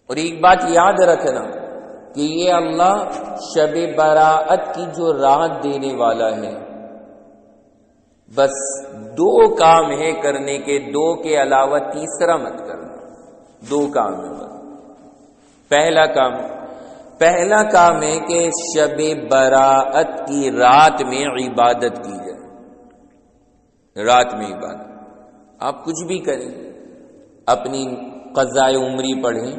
اور ایک بات یاد رکھنا کہ یہ اللہ شب براءت کی جو رات دینے والا ہے، بس 2 کام ہے کرنے کے، 2 کے علاوہ تیسرا مت کرنا، 2 کام ہے بس۔ پہلا کام ہے کہ شب براءت کی رات میں عبادت کی جائے، رات میں عبادت۔ آپ کچھ بھی کریں، اپنی قضاء عمری پڑھیں،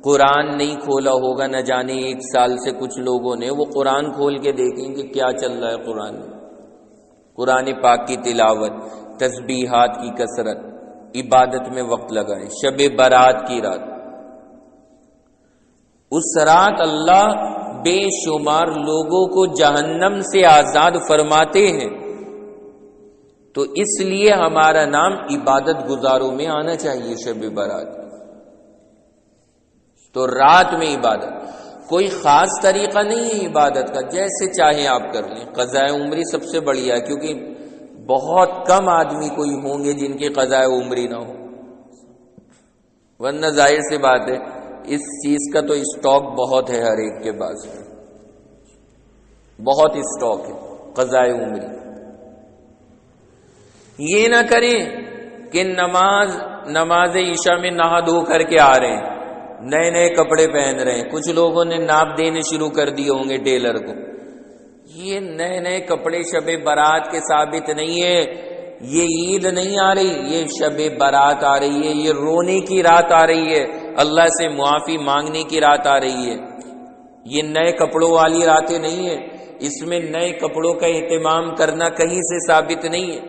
قرآن نہیں کھولا ہوگا نہ جانے 1 سال سے کچھ لوگوں نے، وہ قرآن کھول کے دیکھیں کہ کیا چل رہا ہے قرآن میں، قرآن پاک کی تلاوت، تسبیحات کی کثرت، عبادت میں وقت لگائیں۔ شب برات کی رات، اس رات اللہ بے شمار لوگوں کو جہنم سے آزاد فرماتے ہیں، تو اس لیے ہمارا نام عبادت گزاروں میں آنا چاہیے شب برات۔ تو رات میں عبادت، کوئی خاص طریقہ نہیں ہے عبادت کا، جیسے چاہیں آپ کر لیں۔ قضاء عمری سب سے بڑھیا ہے، کیونکہ بہت کم آدمی کوئی ہوں گے جن کی قضاء عمری نہ ہو، ورنہ ظاہر سی بات ہے اس چیز کا تو اسٹاک بہت ہے، ہر ایک کے پاس بہت اسٹاک ہے قضاء عمری۔ یہ نہ کریں کہ نماز عشاء میں نہا دھو کر کے آ رہے ہیں، نئے کپڑے پہن رہے ہیں، کچھ لوگوں نے ناپ دینے شروع کر دیے ہوں گے ٹیلر کو۔ یہ نئے کپڑے شب برات کے ثابت نہیں ہے، یہ عید نہیں آ رہی، یہ شب برات آ رہی ہے، یہ رونے کی رات آ رہی ہے، اللہ سے معافی مانگنے کی رات آ رہی ہے۔ یہ نئے کپڑوں والی راتیں نہیں ہیں، اس میں نئے کپڑوں کا اہتمام کرنا کہیں سے ثابت نہیں ہے۔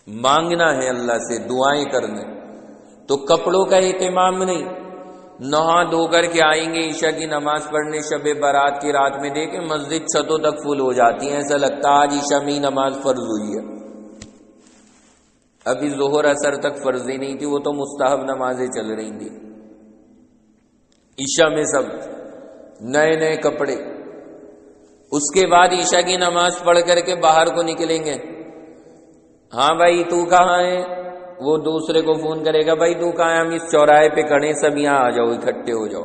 مانگنا ہے اللہ سے، دعائیں کرنا، تو کپڑوں کا اہتمام نہیں۔ نہا دھو کر کے آئیں گے عشاء کی نماز پڑھنے شب برات کی رات میں، دیکھیں مسجد چھتوں تک فل ہو جاتی ہیں، ایسا لگتا ہے آج عشاء میں نماز فرض ہوئی ہے۔ ابھی ظہر اثر تک فرض ہی نہیں تھی، وہ تو مستحب نمازیں چل رہی تھی۔ عشاء میں سب نئے کپڑے، اس کے بعد عشاء کی نماز پڑھ کر کے باہر کو نکلیں گے، ہاں بھائی تو کہاں ہے؟ وہ دوسرے کو فون کرے گا، بھائی تو کہاں ہے؟ ہم اس چوراہے پہ کھڑے، سب یہاں آ جاؤ، اکٹھے ہو جاؤ۔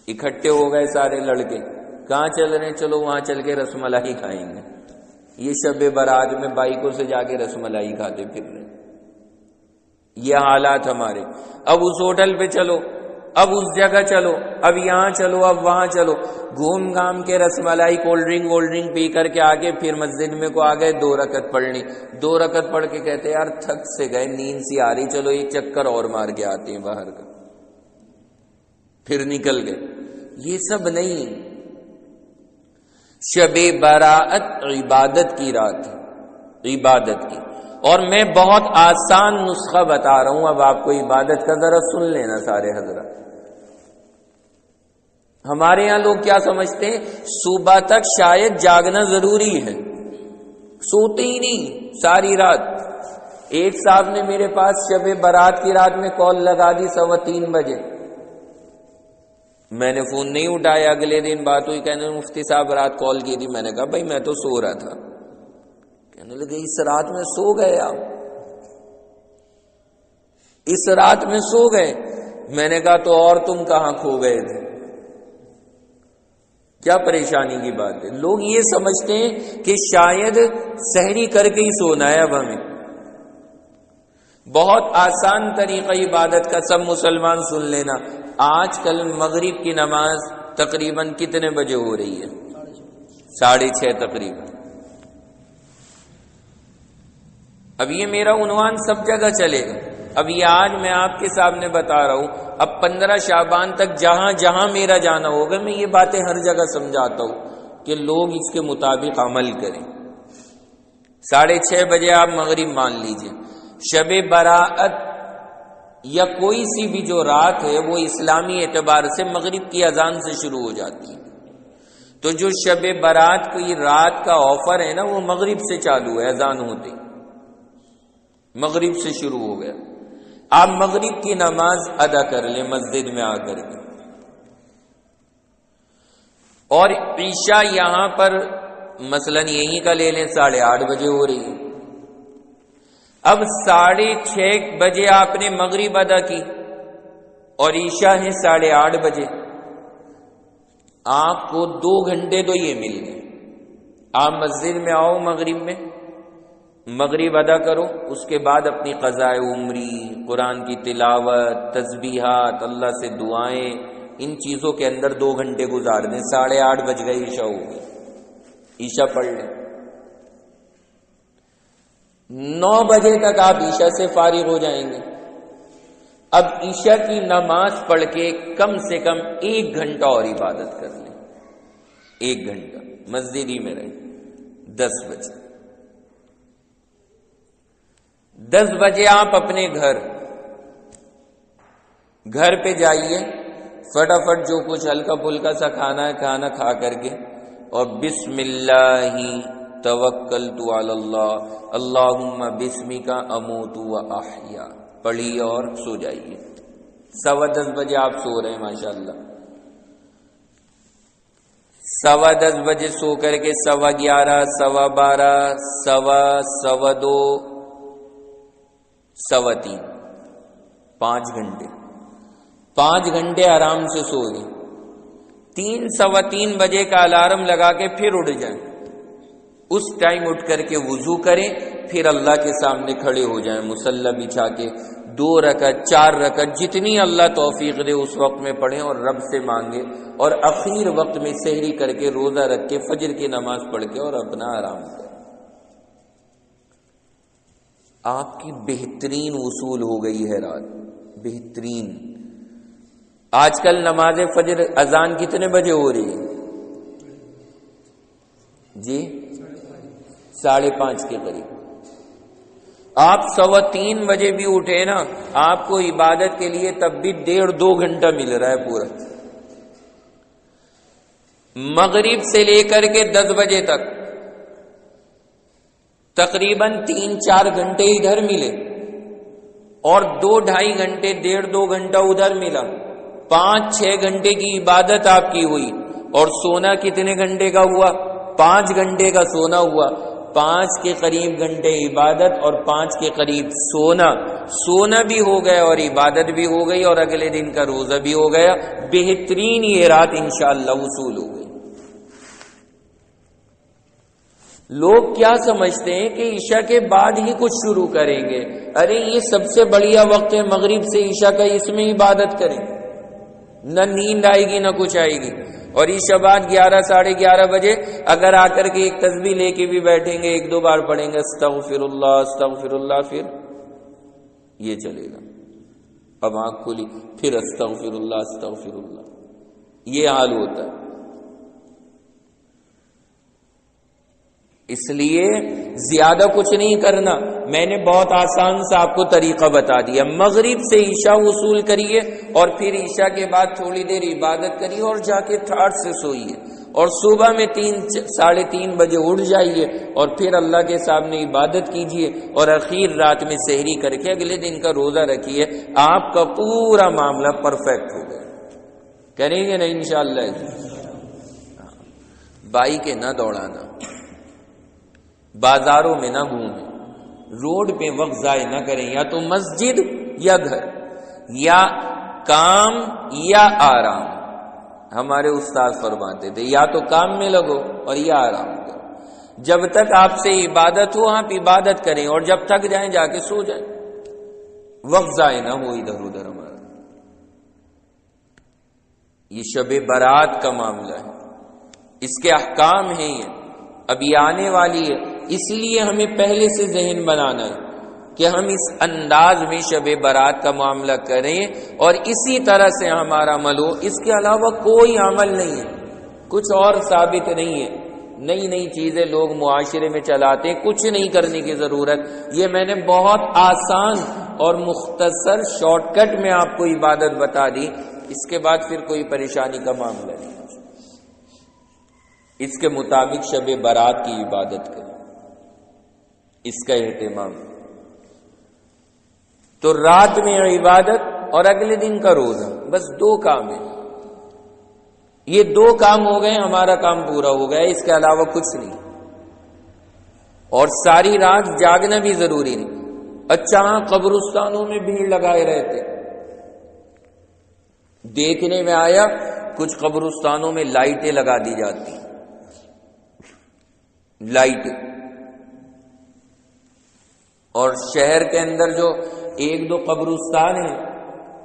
اکٹھے ہو گئے سارے لڑکے، کہاں چل رہے ہیں؟ چلو وہاں چل کے رس ملائی کھائیں گے۔ یہ شب برات میں بائکوں سے جا کے رس ملائی کھاتے پھر رہے، یہ حالات ہمارے۔ اب اس ہوٹل پہ چلو، اب اس جگہ چلو، اب یہاں چلو، اب وہاں چلو، گھوم گھام کے رس ملائی کولڈ ڈرنک پی کر کے آگے پھر مسجد میں کو آ گئے 2 رکعت پڑھنی، 2 رکعت پڑھ کے کہتے یار تھک سے گئے، نیند سی آ رہی، چلو ایک چکر اور مار کے آتے ہیں باہر کا، پھر نکل گئے۔ یہ سب نہیں، شب براءت عبادت کی رات ہے، عبادت کی۔ اور میں بہت آسان نسخہ بتا رہا ہوں اب آپ کو عبادت کا، ذرا سن لینا سارے حضرات۔ ہمارے یہاں لوگ کیا سمجھتے ہیں، صبح تک شاید جاگنا ضروری ہے، سوتے ہی نہیں ساری رات۔ ایک صاحب نے میرے پاس شب برات کی رات میں کال لگا دی 3:15 بجے، میں نے فون نہیں اٹھایا، اگلے دن بات ہوئی، کہنے مفتی صاحب رات کال کی تھی، میں نے کہا بھائی میں تو سو رہا تھا، کہنے لگے اس رات میں سو گئے آپ، اس رات میں سو گئے؟ میں نے کہا تو اور تم کہاں کھو گئے تھے؟ کیا پریشانی کی بات ہے؟ لوگ یہ سمجھتے ہیں کہ شاید سحری کر کے ہی سونا ہے اب ہمیں۔ بہت آسان طریقہ عبادت کا، سب مسلمان سن لینا۔ آج کل مغرب کی نماز تقریباً کتنے بجے ہو رہی ہے؟ 6:30 تقریباً۔ اب یہ میرا عنوان سب جگہ چلے گا، اب یہ آج میں آپ کے سامنے بتا رہا ہوں، اب 15 شعبان تک جہاں جہاں میرا جانا ہوگا میں یہ باتیں ہر جگہ سمجھاتا ہوں کہ لوگ اس کے مطابق عمل کریں۔ 6:30 بجے آپ مغرب مان لیجئے، شب براءت یا کوئی سی بھی جو رات ہے وہ اسلامی اعتبار سے مغرب کی اذان سے شروع ہو جاتی ہے، تو جو شب برات کی رات کا آفر ہے نا وہ مغرب سے چالو ہے، اذان ہوتی مغرب سے شروع ہو گیا۔ آپ مغرب کی نماز ادا کر لیں مسجد میں آ کر کے، اور عشاء یہاں پر مثلاً یہیں کا لے لیں 8:30 بجے ہو رہی ہے۔ اب 6:30 بجے آپ نے مغرب ادا کی، اور عشاء ہے 8:30 بجے، آپ کو 2 گھنٹے تو یہ مل گئے. آپ مسجد میں آؤ، مغرب میں مغرب ادا کرو، اس کے بعد اپنی قضائے عمری، قرآن کی تلاوت، تسبیحات، اللہ سے دعائیں، ان چیزوں کے اندر 2 گھنٹے گزار دیں. 8:30 بج گئے، عشاء ہو گئی، عشاء پڑھ لیں. 9 بجے تک آپ عشاء سے فارغ ہو جائیں گے. اب عشاء کی نماز پڑھ کے کم سے کم 1 گھنٹہ اور عبادت کر لیں. 1 گھنٹہ مسجد ہی میں رہیں. 10 بجے آپ اپنے گھر پہ جائیے، فٹافٹ جو کچھ ہلکا پھلکا سا کھانا ہے کھانا کھا کر کے، اور بسم اللہ توکلت علی اللہ اللہم بسمک اموت و احیا پڑھیے اور سو جائیے. 10:15 بجے آپ سو رہے ہیں، ماشاءاللہ. 10:15 بجے سو کر کے 11:15 12:15 2:15 3:15 5 گھنٹے 5 گھنٹے آرام سے سو گئے. 3:15 بجے کا الارم لگا کے پھر اٹھ جائیں. اس ٹائم اٹھ کر کے وضو کریں، پھر اللہ کے سامنے کھڑے ہو جائیں مصلی بچھا کے. 2 رکعت 4 رکعت جتنی اللہ توفیق دے اس وقت میں پڑھیں اور رب سے مانگے، اور اخیر وقت میں سحری کر کے روزہ رکھ کے فجر کی نماز پڑھ کے اور اپنا آرام کریں. آپ کی بہترین وصول ہو گئی ہے رات، بہترین. آج کل نماز فجر اذان کتنے بجے ہو رہی ہے جی؟ 5:30 کے قریب. آپ 3:15 بجے بھی اٹھے نا، آپ کو عبادت کے لیے تب بھی 1.5-2 گھنٹہ مل رہا ہے پورا. مغرب سے لے کر کے 10 بجے تک تقریباً 3-4 گھنٹے ادھر ملے، اور 2-2.5 گھنٹے 1.5-2 گھنٹہ ادھر ملا. 5-6 گھنٹے کی عبادت آپ کی ہوئی. اور سونا کتنے گھنٹے کا ہوا؟ 5 گھنٹے کا سونا ہوا. 5 کے قریب گھنٹے عبادت اور 5 کے قریب سونا بھی ہو گیا اور عبادت بھی ہو گئی، اور اگلے دن کا روزہ بھی ہو گیا. بہترین یہ رات انشاءاللہ وصول ہو گئی. لوگ کیا سمجھتے ہیں کہ عشاء کے بعد ہی کچھ شروع کریں گے. ارے یہ سب سے بڑھیا وقت ہے مغرب سے عشاء کا، اس میں عبادت کریں. نہ نیند آئے گی نہ کچھ آئے گی. اور عشاء بعد 11-11:30 بجے اگر آ کر کے ایک تسبیح لے کے بھی بیٹھیں گے، 1-2 بار پڑھیں گے استغفر اللہ، پھر یہ چلے گا. اب آنکھ کھلی پھر استغفر اللہ، یہ حال ہوتا ہے. اس لیے زیادہ کچھ نہیں کرنا. میں نے بہت آسان سے آپ کو طریقہ بتا دیا. مغرب سے عشاء وصول کریے، اور پھر عشاء کے بعد تھوڑی دیر عبادت کریے اور جا کے ٹھاٹ سے سوئیے، اور صبح میں 3-3:30 بجے اٹھ جائیے، اور پھر اللہ کے سامنے عبادت کیجیے، اور اخیر رات میں سحری کر کے اگلے دن کا روزہ رکھیے. آپ کا پورا معاملہ پرفیکٹ ہو گیا. کریں گے نا انشاءاللہ؟ بائک نہ دوڑانا، بازاروں میں نہ گھومیں، روڈ پہ وقت ضائع نہ کریں. یا تو مسجد یا گھر، یا کام یا آرام. ہمارے استاد فرماتے تھے یا تو کام میں لگو اور یا آرام کرو. جب تک آپ سے عبادت ہو آپ عبادت کریں، اور جب تک جائیں جا کے سو جائیں. وقت ضائع نہ ہو ادھر ادھر. ہمارا یہ شب برات کا معاملہ ہے، اس کے احکام ہیں، یہ ابھی آنے والی ہے. اس لیے ہمیں پہلے سے ذہن بنانا ہے کہ ہم اس انداز میں شب برات کا معاملہ کریں، اور اسی طرح سے ہمارا عمل ہو. اس کے علاوہ کوئی عمل نہیں ہے، کچھ اور ثابت نہیں ہے. نئی چیزیں لوگ معاشرے میں چلاتے ہیں، کچھ نہیں کرنے کی ضرورت. یہ میں نے بہت آسان اور مختصر شارٹ کٹ میں آپ کو عبادت بتا دی. اس کے بعد پھر کوئی پریشانی کا معاملہ نہیں. اس کے مطابق شب برات کی عبادت کریں، اس کا اہتمام. تو رات میں عبادت اور اگلے دن کا روزہ، بس 2 کام ہیں. یہ 2 کام ہو گئے، ہمارا کام پورا ہو گیا. اس کے علاوہ کچھ نہیں. اور ساری رات جاگنا بھی ضروری نہیں. اچھا ہاں، قبرستانوں میں بھیڑ لگائے رہتے، دیکھنے میں آیا کچھ قبرستانوں میں لائٹیں لگا دی جاتی، لائٹیں، اور شہر کے اندر جو ایک دو قبرستان ہیں،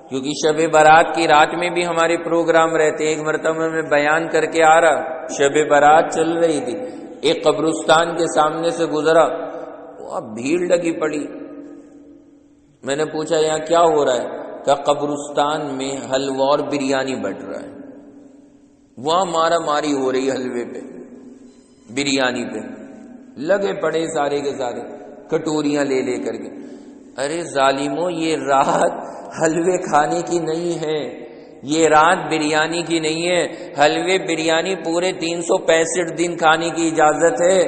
کیونکہ شب برات کی رات میں بھی ہمارے پروگرام رہتے، ایک مرتبہ میں بیان کر کے آ رہا، شب برات چل رہی تھی، ایک قبرستان کے سامنے سے گزرا، وہاں بھیڑ لگی پڑی، میں نے پوچھا یہاں کیا ہو رہا ہے؟ کہ قبرستان میں حلوہ اور بریانی بٹ رہا ہے، وہاں مارا ماری ہو رہی حلوے پہ، بریانی پہ، لگے پڑے سارے کے سارے کٹوریاں لے لے کر کے۔ ارے ظالموں، یہ رات حلوے کھانے کی نہیں ہے، یہ رات بریانی کی نہیں ہے، حلوے بریانی پورے 365 دن کھانے کی اجازت ہے،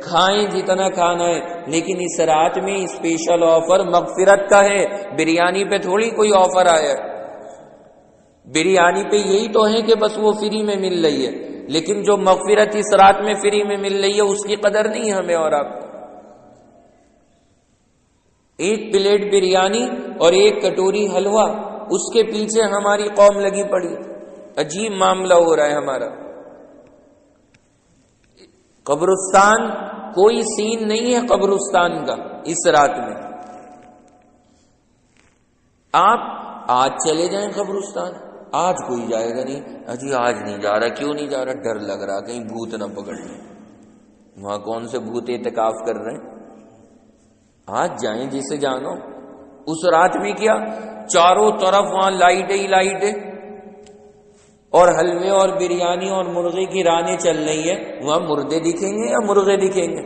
کھائیں جتنا کھانا ہے، لیکن اس رات میں اسپیشل آفر مغفرت کا ہے، بریانی پہ تھوڑی کوئی آفر آیا ہے۔ بریانی پہ یہی تو ہے کہ بس وہ فری میں مل رہی ہے، لیکن جو مغفرت اس رات میں فری میں مل رہی ہے اس کی قدر نہیں ہے ہمیں اور آپ کو۔ ایک پلیٹ بریانی اور ایک کٹوری حلوہ، اس کے پیچھے ہماری قوم لگی پڑی، عجیب معاملہ ہو رہا ہے ہمارا۔ قبرستان کوئی سین نہیں ہے قبرستان کا اس رات میں۔ آپ آج چلے جائیں قبرستان، آج کوئی جائے گا نہیں، اجی آج نہیں جا رہا، کیوں نہیں جا رہا؟ ڈر لگ رہا کہیں بھوت نہ پکڑ لیں۔ وہاں کون سے بھوت اعتکاف کر رہے ہیں؟ آج جائیں جسے جانا ہو۔ اس رات میں کیا چاروں طرف وہاں لائٹیں ہی لائٹیں، اور حلوے اور بریانی اور مرغے کی رانیں چل رہی ہیں، وہاں مردے دکھیں گے یا مرغے دکھیں گے؟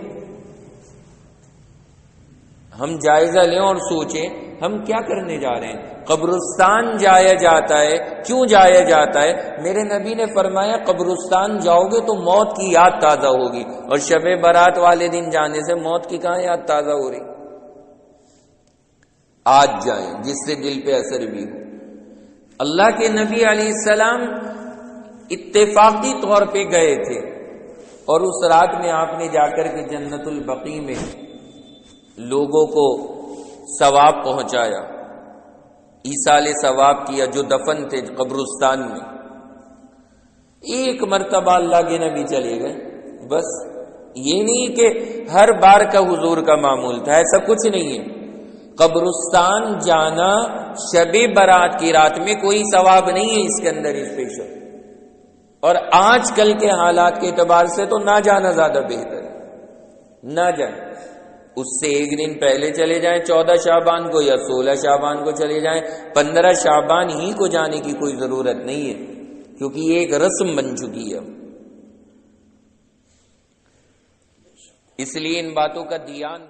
ہم جائزہ لیں اور سوچیں ہم کیا کرنے جا رہے ہیں۔ قبرستان جایا جاتا ہے، کیوں جایا جاتا ہے؟ میرے نبی نے فرمایا قبرستان جاؤ گے تو موت کی یاد تازہ ہوگی، اور شب برات والے دن جانے سے موت کی کہاں یاد تازہ ہو رہی؟ آج جائیں جس سے دل پہ اثر بھی ہو۔ اللہ کے نبی علیہ السلام اتفاقی طور پہ گئے تھے، اور اس رات میں آپ نے جا کر کے جنت البقیع میں لوگوں کو ثواب پہنچایا، ایصال ثواب کیا جو دفن تھے قبرستان میں۔ ایک مرتبہ اللہ کے نبی چلے گئے، بس یہ نہیں کہ ہر بار کا حضور کا معمول تھا، ایسا کچھ نہیں ہے۔ قبرستان جانا شب برات کی رات میں کوئی ثواب نہیں ہے اس کے اندر اسپیشل، اور آج کل کے حالات کے اعتبار سے تو نہ جانا زیادہ بہتر ہے، نہ جائیں۔ اس سے ایک دن پہلے چلے جائیں 14 شعبان کو یا 16 شعبان کو چلے جائیں، 15 شعبان ہی کو جانے کی کوئی ضرورت نہیں ہے، کیونکہ یہ ایک رسم بن چکی ہے۔ اس لیے ان باتوں کا دھیان